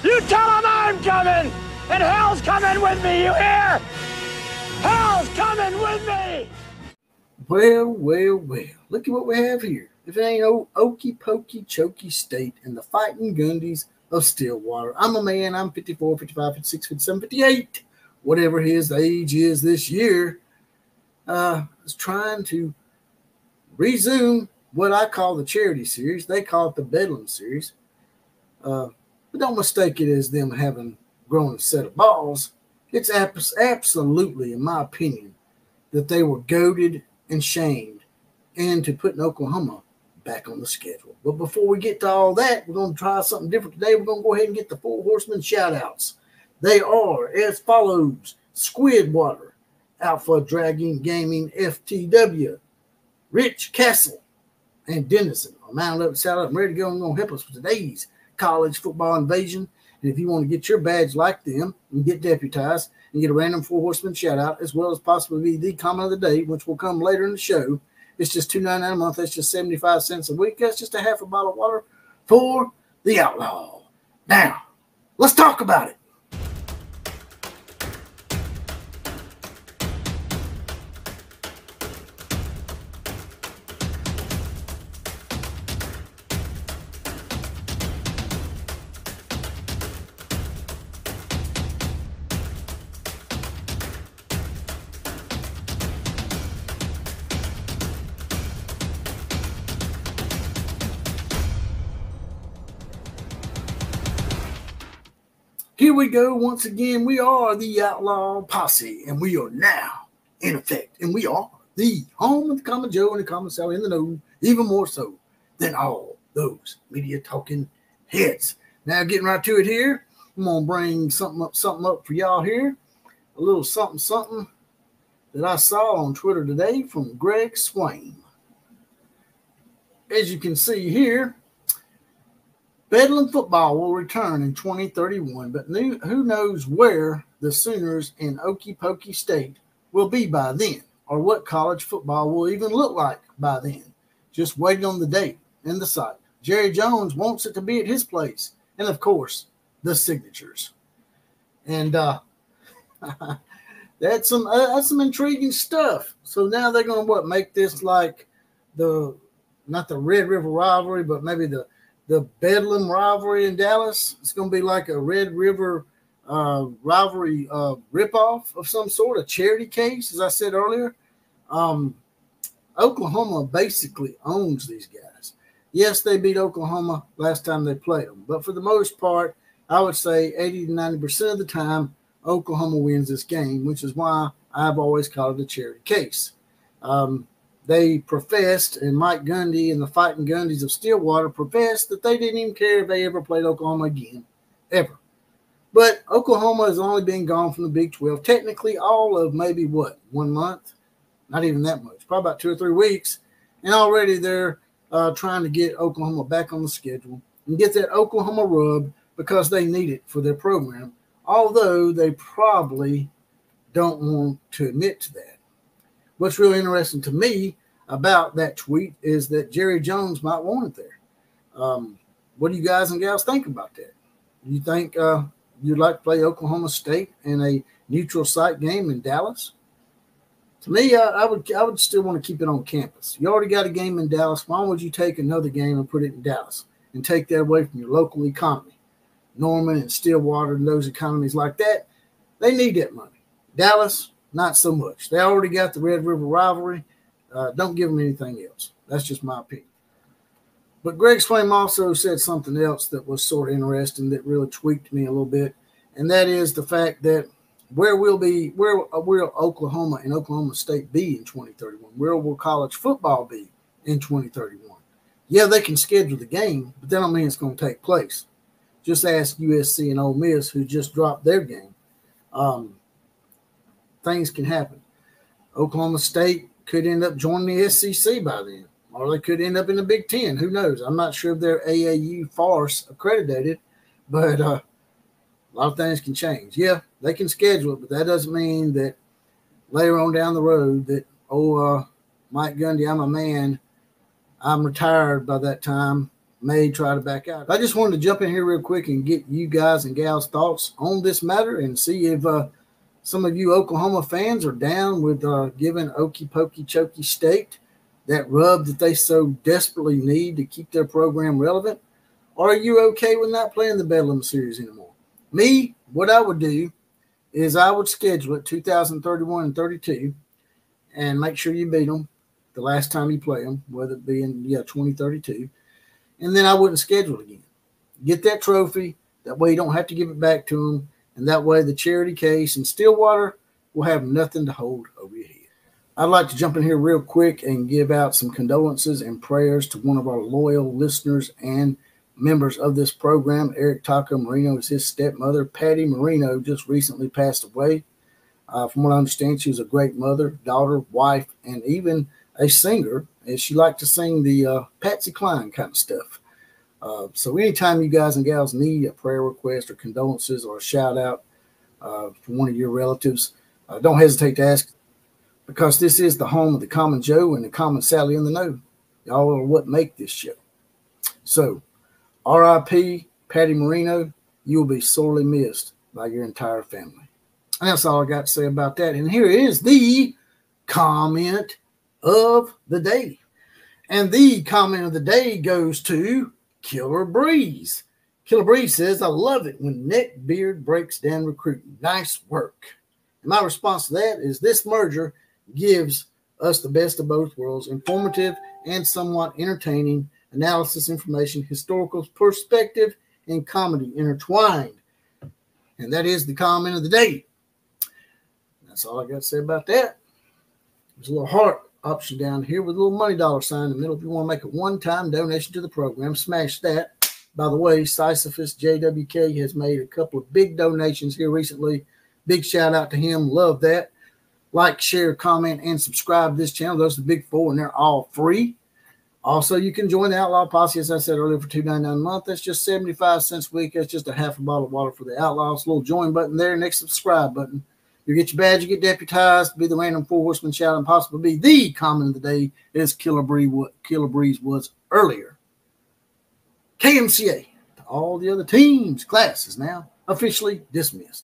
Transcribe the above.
You tell them I'm coming, and hell's coming with me, you hear? Hell's coming with me! Well, look at what we have here. If it ain't old Okie, Pokie, Chokie State and the Fighting Gundies of Stillwater. I'm a man. I'm 54, 55, 56, 57, 58. Whatever his age is this year. Is trying to resume what I call the charity series. They call it the Bedlam Series. But don't mistake it as them having grown a set of balls. It's absolutely, in my opinion, that they were goaded and shamed into putting Oklahoma back on the schedule. But before we get to all that, we're going to try something different today. We're going to go ahead and get the Four Horsemen shout-outs. They are as follows: Squidwater, Alpha Dragon Gaming FTW, Rich Castle, and Dennison are mounted up, saddled up, and ready to go and going to help us with today's college football invasion. And if you want to get your badge like them and get deputized and get a random Four Horsemen shout-out, as well as possibly be the comment of the day, which will come later in the show, it's just $2.99 a month. That's just 75 cents a week. That's just a half a bottle of water for the outlaw. Now, let's talk about it. Here we go once again. We are the Outlaw Posse, and we are now in effect. And we are the home of the Common Joe and the Common Sally in the know, even more so than all those media talking heads. Now, getting right to it here, I'm going to bring something up for y'all here. A little something that I saw on Twitter today from Greg Swain. As you can see here, Bedlam football will return in 2031, but who knows where the Sooners in Okie Pokie State will be by then, or what college football will even look like by then. Just waiting on the date and the site. Jerry Jones wants it to be at his place, and of course, the signatures. And that's some intriguing stuff. So now they're going to make this like not the Red River rivalry, but maybe the Bedlam rivalry in Dallas. It's going to be like a Red River rivalry ripoff of some sort, a charity case, as I said earlier. Oklahoma basically owns these guys. Yes, they beat Oklahoma last time they played them, but for the most part, I would say 80 to 90% of the time, Oklahoma wins this game, which is why I've always called it a charity case. They professed, and Mike Gundy and the Fighting Gundies of Stillwater professed that they didn't even care if they ever played Oklahoma again, ever. But Oklahoma has only been gone from the Big 12, technically all of maybe, 1 month? Not even that much, probably about 2 or 3 weeks. And already they're trying to get Oklahoma back on the schedule and get that Oklahoma rub because they need it for their program, although they probably don't want to admit to that. What's really interesting to me about that tweet is that Jerry Jones might want it there. What do you guys and gals think about that? You think you'd like to play Oklahoma State in a neutral site game in Dallas? To me, I would still want to keep it on campus. You already got a game in Dallas. Why would you take another game and put it in Dallas and take that away from your local economy? Norman and Stillwater and those economies like that, they need that money. Dallas, not so much. They already got the Red River rivalry. Don't give them anything else. That's just my opinion. But Greg Swain also said something else that was sort of interesting that really tweaked me a little bit, and that is the fact that where will Oklahoma and Oklahoma State be in 2031? Where will college football be in 2031? Yeah, they can schedule the game, but that don't mean it's going to take place. Just ask USC and Ole Miss, who just dropped their game. Things can happen. Oklahoma State could end up joining the SEC by then, or they could end up in the Big Ten. Who knows? I'm not sure if they're AAU farce accredited, but a lot of things can change. Yeah, they can schedule it, but that doesn't mean that later on down the road that, Mike Gundy, I'm a man, I'm retired by that time, may try to back out. I just wanted to jump in here real quick and get you guys and gals' thoughts on this matter and see if some of you Oklahoma fans are down with giving Okie, Pokie, Chokie State that rub that they so desperately need to keep their program relevant. Or are you okay with not playing the Bedlam Series anymore? Me, what I would do is I would schedule it 2031 and 32 and make sure you beat them the last time you play them, whether it be in 2032. And then I wouldn't schedule it again. Get that trophy. That way you don't have to give it back to them. And that way the charity case in Stillwater will have nothing to hold over your head. I'd like to jump in here real quick and give out some condolences and prayers to one of our loyal listeners and members of this program. Eric Taco Marino is his stepmother. Patty Marino just recently passed away. From what I understand, she was a great mother, daughter, wife, and even a singer, as she liked to sing the Patsy Cline kind of stuff. So anytime you guys and gals need a prayer request or condolences or a shout out from one of your relatives, don't hesitate to ask, because this is the home of the Common Joe and the Common Sally in the Know. Y'all are what make this show. So R.I.P. Patty Marino, you will be sorely missed by your entire family. And that's all I got to say about that. And here is the comment of the day. And the comment of the day goes to Killer Breeze. Killer Breeze says, I love it when Neckbeard breaks down recruiting. Nice work. And my response to that is this merger gives us the best of both worlds, informative and somewhat entertaining analysis, information, historical perspective, and comedy intertwined. And that is the comment of the day. That's all I got to say about that. There's a little heart option down here with a little money dollar sign in the middle. If you want to make a one-time donation to the program, smash that. By the way, Sisyphus JWK has made a couple of big donations here recently. Big shout out to him. Love that. Like, share, comment, and subscribe to this channel. Those are the big four, and they're all free. Also, you can join the Outlaw Posse, as I said earlier, for $2.99 a month. That's just 75 cents a week. That's just a half a bottle of water for the Outlaws. A little join button there, next subscribe button. You get your badge, you get deputized, be the random four horseman shout, and possibly be the comment of the day, as Killer Breeze was earlier. KMCA to all the other teams. Class is now officially dismissed.